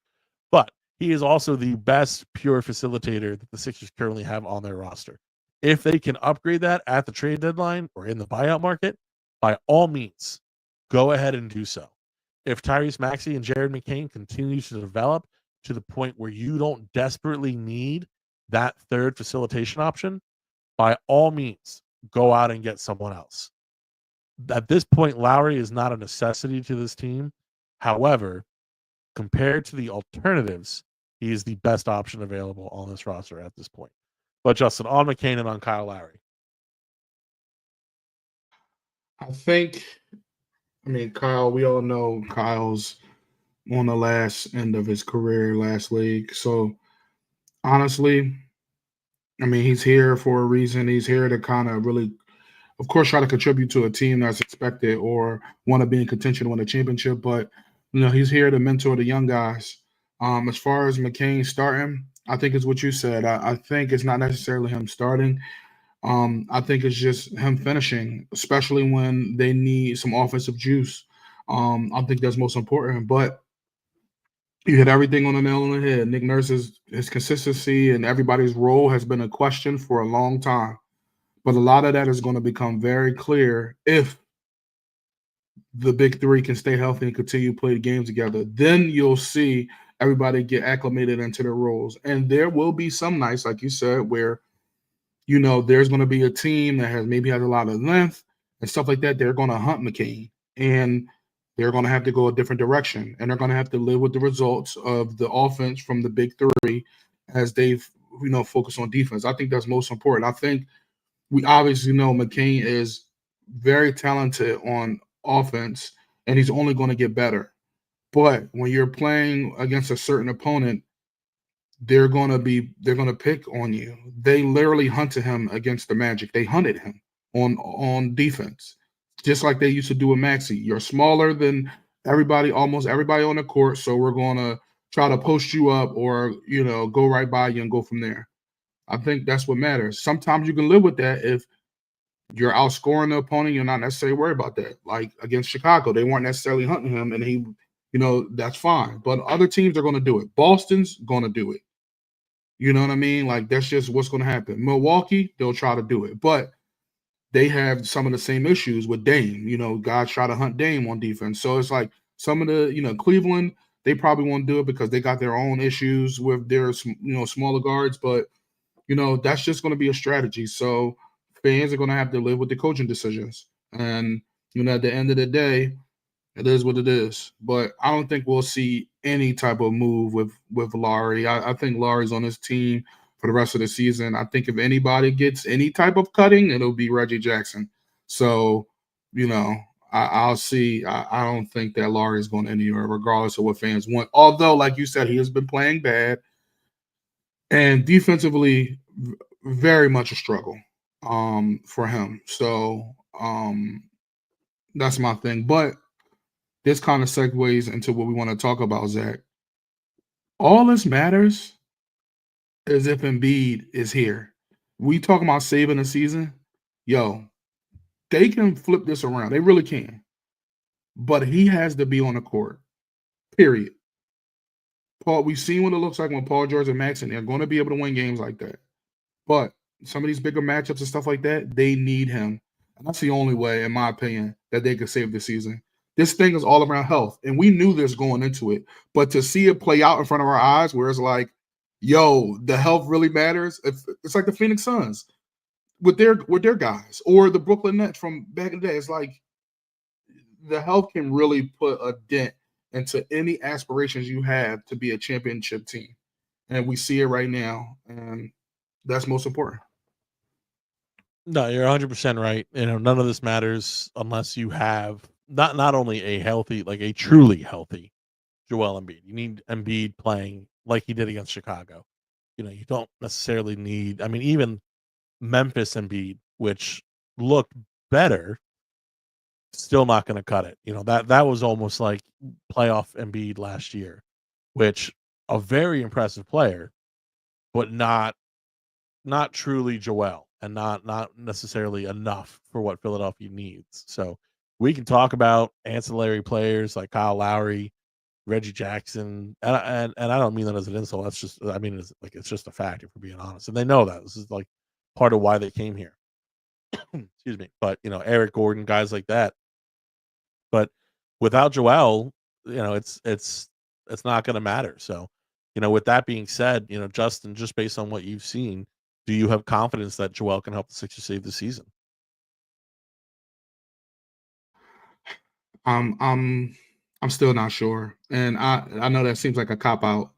But he is also the best pure facilitator that the Sixers currently have on their roster. If they can upgrade that at the trade deadline or in the buyout market, by all means, go ahead and do so. If Tyrese Maxey and Jared McCain continue to develop to the point where you don't desperately need that third facilitation option, by all means, go out and get someone else. At this point, Lowry is not a necessity to this team. However, compared to the alternatives, he is the best option available on this roster at this point. But Justin, on McCain and on Kyle Lowry. Kyle, we all know Kyle's on the last end of his career, last league. So honestly, he's here for a reason. He's here to kind of really of course, try to contribute to a team that's expected or want to be in contention to win a championship. But he's here to mentor the young guys. As far as McCain starting, I think it's what you said. I think it's not necessarily him starting. I think it's just him finishing, especially when they need some offensive juice. I think that's most important. But you hit everything on the nail on the head. Nick Nurse's his consistency and everybody's role has been a question for a long time. But a lot of that is going to become very clear if the big three can stay healthy and continue to play the games together. Then you'll see everybody get acclimated into their roles. And there will be some nights, like you said, where there's going to be a team that has a lot of length and stuff like that. They're going to hunt McCain, and they're going to have to go a different direction, and they're going to have to live with the results of the offense from the big three as they've focus on defense. I think that's most important. I think we obviously know McCain is very talented on offense, and he's only going to get better. But when you're playing against a certain opponent, they're gonna pick on you. They literally hunted him against the Magic. They hunted him on defense, just like they used to do with Maxi. You're smaller than everybody, almost everybody on the court, so we're gonna try to post you up or go right by you and go from there. I think that's what matters. Sometimes you can live with that if you're outscoring the opponent. You're not necessarily worried about that. Like against Chicago, they weren't necessarily hunting him, and that's fine. But other teams are going to do it. Boston's going to do it. You know what I mean? Like that's just what's going to happen. Milwaukee, they'll try to do it, but they have some of the same issues with Dame. Guys try to hunt Dame on defense, so it's like some of the Cleveland, they probably won't do it because they got their own issues with their smaller guards. But that's just going to be a strategy. So fans are going to have to live with the coaching decisions, and at the end of the day, it is what it is. But I don't think we'll see any type of move with Laurie. I think Laurie's on his team for the rest of the season. I think if anybody gets any type of cutting, it'll be Reggie Jackson. So, I'll see. I don't think that Laurie is going anywhere, regardless of what fans want. Although, like you said, he has been playing bad and defensively, very much a struggle for him. So that's my thing. But this kind of segues into what we want to talk about, Zach. All this matters is if Embiid is here. We talking about saving the season. Yo, they can flip this around. They really can. But he has to be on the court. Period. Paul, we've seen what it looks like when Paul George and Maxson are going to be able to win games like that. But some of these bigger matchups and stuff like that, they need him. And that's the only way, in my opinion, that they could save the season. This thing is all around health. And we knew this going into it. But to see it play out in front of our eyes, where it's like, yo, the health really matters. It's like the Phoenix Suns with their guys, or the Brooklyn Nets from back in the day. It's like the health can really put a dent into any aspirations you have to be a championship team. And we see it right now. And that's most important. No, you're 100% right. None of this matters unless you have not only a healthy, like a truly healthy Joel Embiid. You need Embiid playing like he did against Chicago. You don't necessarily need. I mean, even Memphis Embiid, which looked better, still not going to cut it. That was almost like playoff Embiid last year, which a very impressive player, but not truly Joel, and not necessarily enough for what Philadelphia needs. So we can talk about ancillary players like Kyle Lowry, Reggie Jackson, and I don't mean that as an insult. That's just, I mean, it's just a fact, if we're being honest, and they know that this is like part of why they came here. Excuse me, but Eric Gordon, guys like that. But without Joel, it's not going to matter. So, with that being said, Justin, just based on what you've seen, do you have confidence that Joel can help the Sixers save the season? I'm still not sure, and I know that seems like a cop out.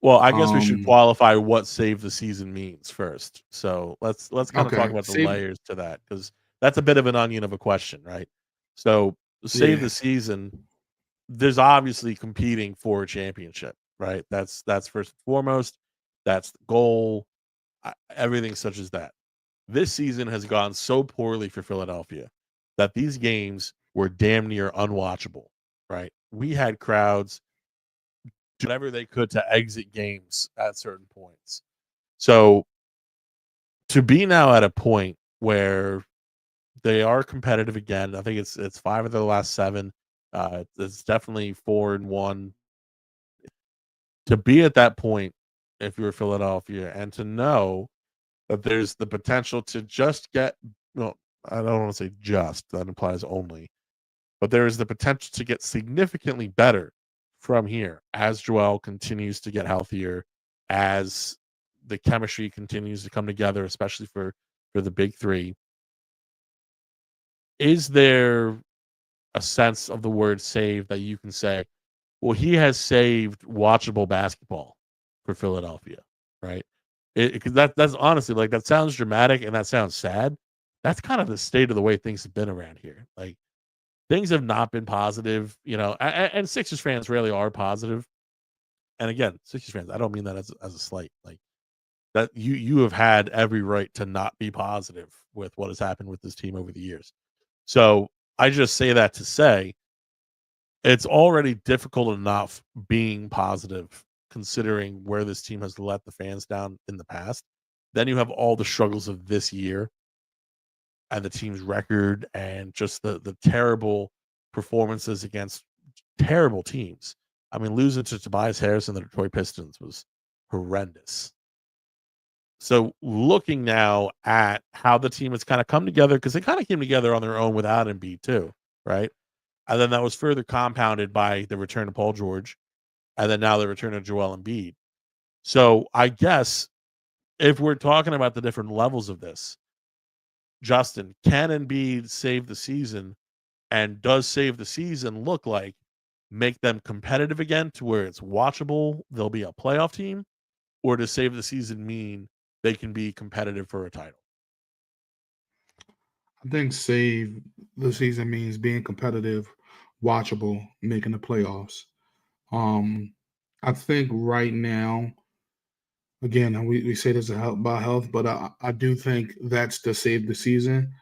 Well, I guess we should qualify what save the season means first. So let's kind of talk Okay, about the save. layers to that, because that's a bit of an onion of a question, right? So save Yeah, the season, there's obviously competing for a championship, right? That's first and foremost. That's the goal. Everything such as that. this season has gone so poorly for Philadelphia that these games were damn near unwatchable, right? We had crowds do whatever they could to exit games at certain points. So to be now at a point where they are competitive again, I think it's 5 of their last 7. It's definitely 4-1. To be at that point, if you're Philadelphia, and to know that there's the potential to just get well, I don't wanna say just, that implies only, but there is the potential to get significantly better from here as Joel continues to get healthier, as the chemistry continues to come together, especially for the big 3. Is there a sense of the word save that you can say, well, he has saved watchable basketball for Philadelphia, right? Because that's honestly like that sounds dramatic and that sounds sad. That's kind of the state of the way things have been around here. Like things have not been positive, and Sixers fans really are positive. And again, Sixers fans, I don't mean that as a slight. Like that you have had every right to not be positive with what has happened with this team over the years. So I just say that to say it's already difficult enough being positive considering where this team has let the fans down in the past. Then you have all the struggles of this year and the team's record and just the terrible performances against terrible teams. I mean, losing to Tobias Harris and the Detroit Pistons was horrendous. So looking now at how the team has kind of come together, because they kind of came together on their own without Embiid too, right? And then that was further compounded by the return of Paul George, and then now the return of Joel Embiid. So I guess if we're talking about the different levels of this, Justin, can Embiid save the season? And does save the season look like make them competitive again to where it's watchable, they'll be a playoff team? Or does save the season mean they can be competitive for a title? I think save the season means being competitive, watchable, making the playoffs. Um, I think right now, again, we say this about health, but I do think that's the save the season.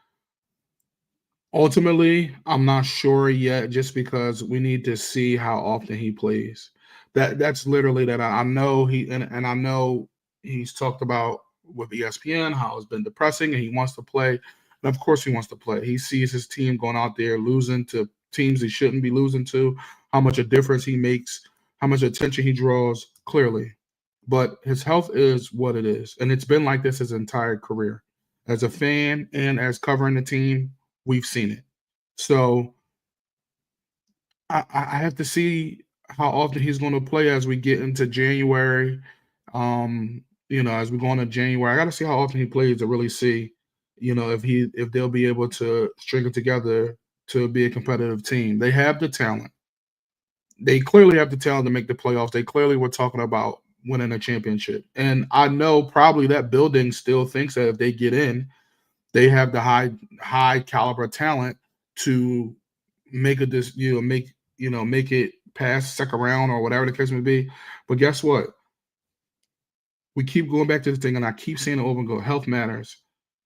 Ultimately, I'm not sure yet, just because we need to see how often he plays. That's literally that. I know and I know he's talked about with ESPN how it's been depressing and he wants to play. And of course, he wants to play. He sees his team going out there losing to teams he shouldn't be losing to. How much a difference he makes, how much attention he draws. Clearly, but his health is what it is, and it's been like this his entire career. As a fan and as covering the team, we've seen it. So I have to see how often he's going to play as we get into January. As we go into January, I got to see how often he plays to really see, if they'll be able to string it together to be a competitive team. They have the talent. They clearly have the talent to make the playoffs. They clearly were talking about winning a championship, and I know probably that building still thinks that if they get in, they have the high caliber talent to make it this make it past second round or whatever the case may be. But guess what? We keep going back to the thing, and I keep saying it over and go. Health matters.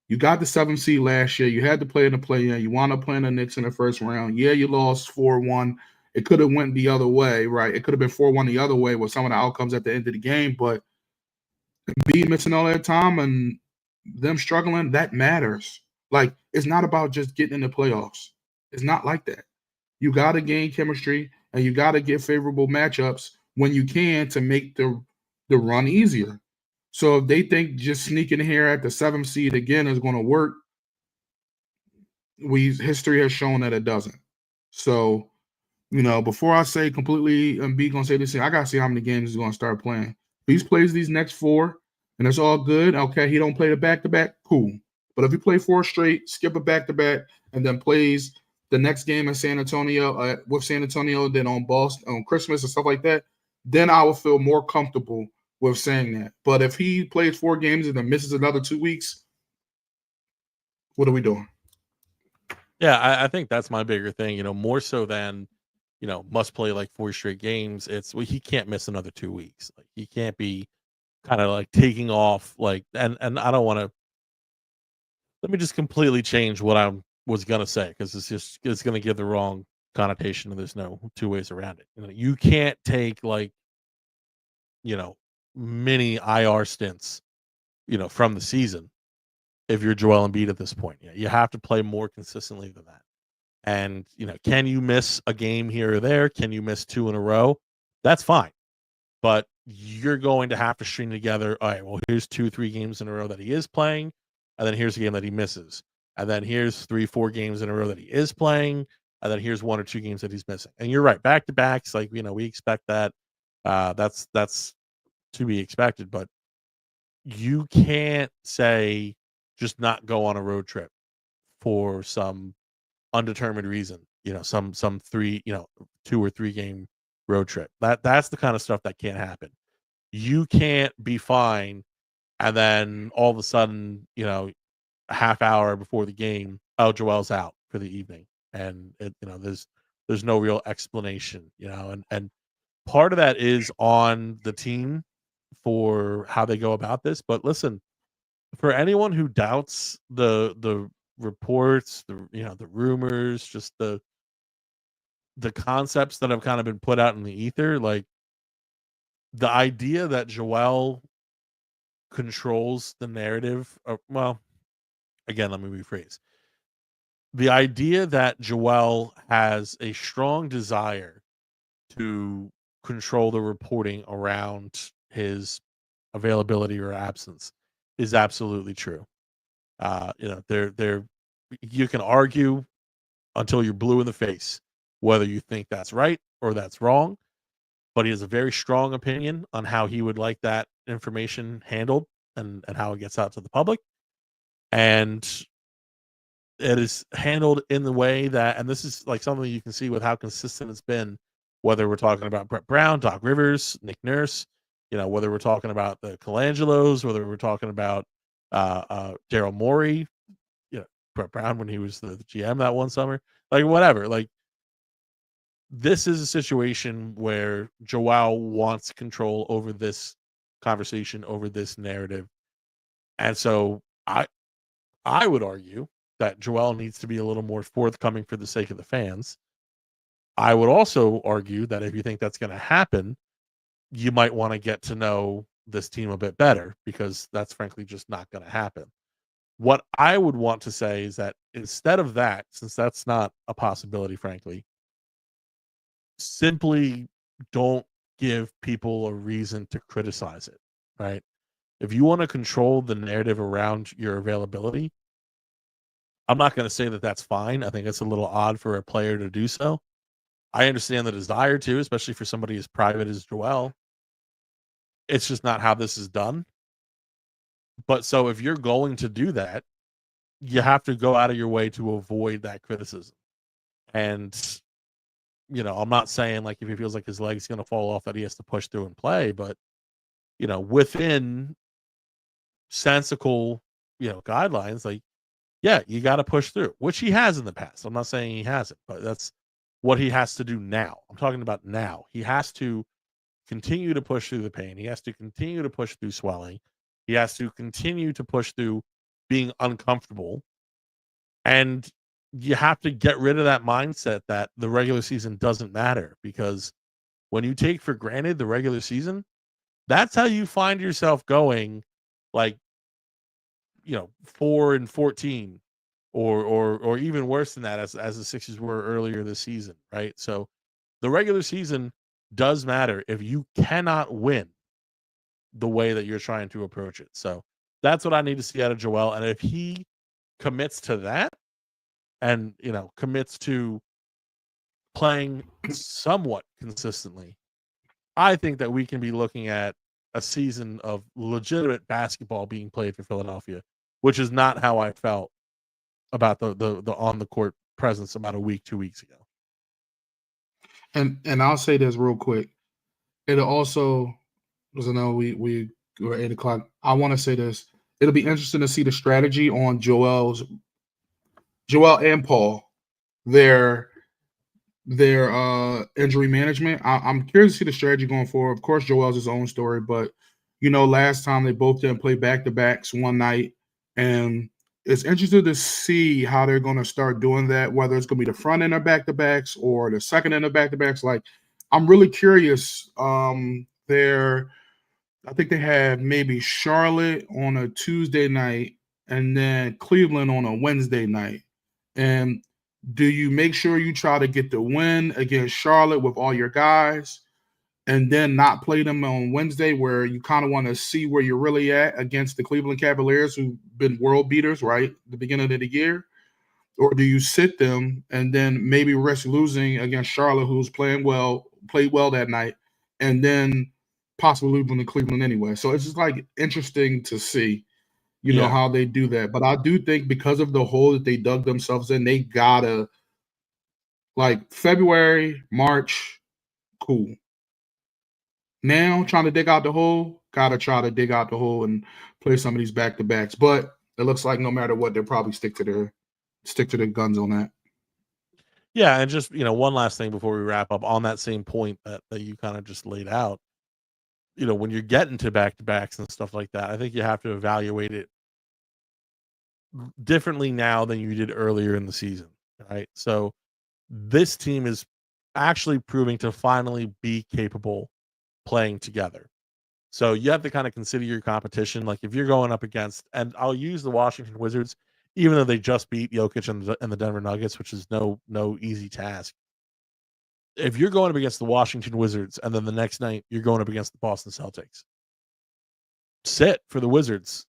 You got the 7th seed last year. You had to play in the play-in. You wound up playing the Knicks in the first round. Yeah, you lost 4-1. It could have went the other way, right? It could have been 4-1 the other way with some of the outcomes at the end of the game. But be missing all that time and them struggling, that matters. Like, it's not about just getting in the playoffs. It's not like that. You got to gain chemistry and you got to get favorable matchups when you can to make the run easier. So if they think just sneaking here at the 7th seed again is going to work, history has shown that it doesn't. So, before I say completely Embiid gonna say this thing, I gotta see how many games he's gonna start playing. If he plays these next 4 and it's all good, okay, he don't play the back to back, cool. But if he play 4 straight, skip a back to back, and then plays the next game in San Antonio with San Antonio, then on Boston on Christmas and stuff like that, then I will feel more comfortable with saying that. But if he plays 4 games and then misses another 2 weeks, what are we doing? Yeah, I think that's my bigger thing, more so than, must play like 4 straight games. It's well, he can't miss another 2 weeks. Like he can't be kind of like taking off like and I don't want to Let me just completely change what I was gonna say because it's gonna give the wrong connotation, and there's no two ways around it. You can't take like you know mini IR stints, from the season if you're Joel Embiid at this point. You have to play more consistently than that. And can you miss a game here or there? Can you miss two in a row? That's fine. But you're going to have to string together, all right, well, here's 2, 3 games in a row that he is playing, and then here's a game that he misses. And then here's 3, 4 games in a row that he is playing, and then here's 1 or 2 games that he's missing. And you're right, back to backs, like, we expect that. That's to be expected, but you can't say just not go on a road trip for some undetermined reason, some 3, 2 or 3 game road trip. That's the kind of stuff that can't happen. You can't be fine and then all of a sudden, a half hour before the game, oh, Joel's out for the evening. And there's no real explanation, and part of that is on the team for how they go about this. But listen, for anyone who doubts the reports, the rumors, just the concepts that have kind of been put out in the ether, like the idea that Joel controls the narrative well, again, let me rephrase. The idea that Joel has a strong desire to control the reporting around his availability or absence is absolutely true. There you can argue until you're blue in the face whether you think that's right or that's wrong, but he has a very strong opinion on how he would like that information handled and how it gets out to the public. And it is handled in the way that, and this is like something you can see with how consistent it's been, whether we're talking about Brett Brown, Doc Rivers, Nick Nurse, whether we're talking about the Colangelos, whether we're talking about Daryl Morey, Brett Brown when he was the GM that one summer, like whatever. Like this is a situation where Joel wants control over this conversation, over this narrative. And so I would argue that Joel needs to be a little more forthcoming for the sake of the fans. I would also argue that if you think that's going to happen, you might want to get to know this team a bit better because that's frankly just not going to happen. What I would want to say is that instead of that, since that's not a possibility, frankly, simply don't give people a reason to criticize it, right? If you want to control the narrative around your availability, I'm not going to say that that's fine. I think it's a little odd for a player to do so. I understand the desire to, especially for somebody as private as Joel. It's just not how this is done. But so if you're going to do that, you have to go out of your way to avoid that criticism. And I'm not saying like if he feels like his leg's going to fall off that he has to push through and play, but within sensical, guidelines, like yeah, you got to push through, which he has in the past. I'm not saying he hasn't, but that's what he has to do now. I'm talking about now. He has to continue to push through the pain. He has to continue to push through swelling. He has to continue to push through being uncomfortable. And you have to get rid of that mindset that the regular season doesn't matter because when you take for granted the regular season, that's how you find yourself going like 4-14 or even worse than that as the Sixers were earlier this season, right? So the regular season does matter if you cannot win the way that you're trying to approach it. So that's what I need to see out of Joel. And if he commits to that and commits to playing somewhat consistently, I think that we can be looking at a season of legitimate basketball being played for Philadelphia, which is not how I felt about the on the court presence about a week, 2 weeks ago. And I'll say this real quick. It'll also, because I know we were 8 o'clock. I want to say this. It'll be interesting to see the strategy on Joel and Paul, their injury management. I'm curious to see the strategy going forward. Of course, Joel's his own story, but last time they both didn't play back to backs one night, and it's interesting to see how they're going to start doing that, whether it's going to be the front end of back to backs or the second end of back to backs. Like, I'm really curious. There, I think they have maybe Charlotte on a Tuesday night and then Cleveland on a Wednesday night. And do you make sure you try to get the win against Charlotte with all your guys and then not play them on Wednesday, where you kind of want to see where you're really at against the Cleveland Cavaliers, who've been world beaters, right, at the beginning of the year? Or do you sit them and then maybe risk losing against Charlotte, who's played well that night, and then possibly losing to Cleveland anyway? So it's just like interesting to see, Yeah. how they do that. But I do think because of the hole that they dug themselves in, they gotta, like, February, March, cool. Now trying to dig out the hole, gotta try to dig out the hole and play some of these back to backs. But it looks like no matter what, they'll probably stick to their guns on that. Yeah, and just, one last thing before we wrap up on that same point that you kinda just laid out. When you're getting to back-to-backs and stuff like that, I think you have to evaluate it differently now than you did earlier in the season, right? So, this team is actually proving to finally be capable playing together. So, you have to kinda consider your competition, like, if you're going up against, and I'll use the Washington Wizards, even though they just beat Jokic and the Denver Nuggets, which is no easy task. If you're going up against the Washington Wizards and then the next night you're going up against the Boston Celtics, sit for the Wizards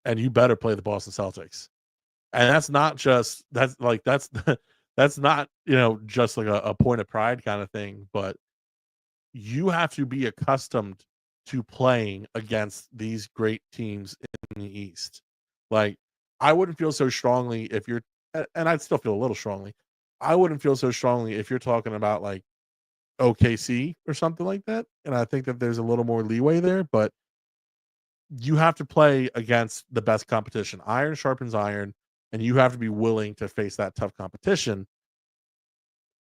and you better play the Boston Celtics. And that's that's not, just like a point of pride kind of thing, but you have to be accustomed to playing against these great teams in the East. Like, I wouldn't feel so strongly if you're, and I'd still feel a little strongly. I wouldn't feel so strongly if you're talking about like OKC or something like that. And I think that there's a little more leeway there, but you have to play against the best competition. Iron sharpens iron, and you have to be willing to face that tough competition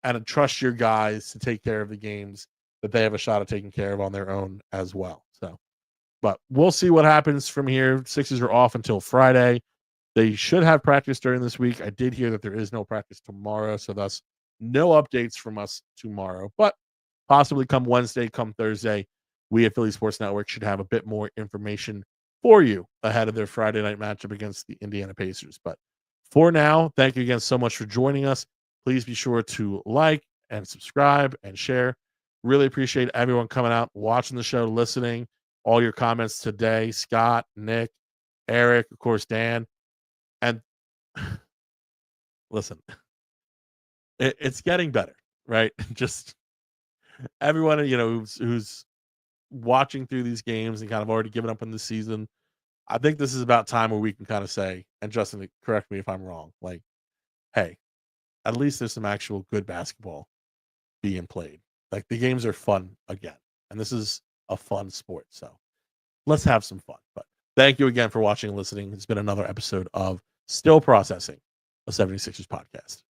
and to trust your guys to take care of the games that they have a shot at taking care of on their own as well. So, but we'll see what happens from here. Sixers are off until Friday. They should have practice during this week. I did hear that there is no practice tomorrow, so thus no updates from us tomorrow. But possibly come Wednesday, come Thursday, we at Philly Sports Network should have a bit more information for you ahead of their Friday night matchup against the Indiana Pacers. But for now, thank you again so much for joining us. Please be sure to like and subscribe and share. Really appreciate everyone coming out, watching the show, listening, all your comments today. Scott, Nick, Eric, of course, Dan. And listen, it's getting better, right? Just everyone, who's watching through these games and kind of already given up on the season. I think this is about time where we can kind of say, and Justin, correct me if I'm wrong, like, hey, at least there's some actual good basketball being played. Like, the games are fun again. And this is a fun sport. So let's have some fun. But thank you again for watching and listening. It's been another episode of Still Processing, a 76ers podcast.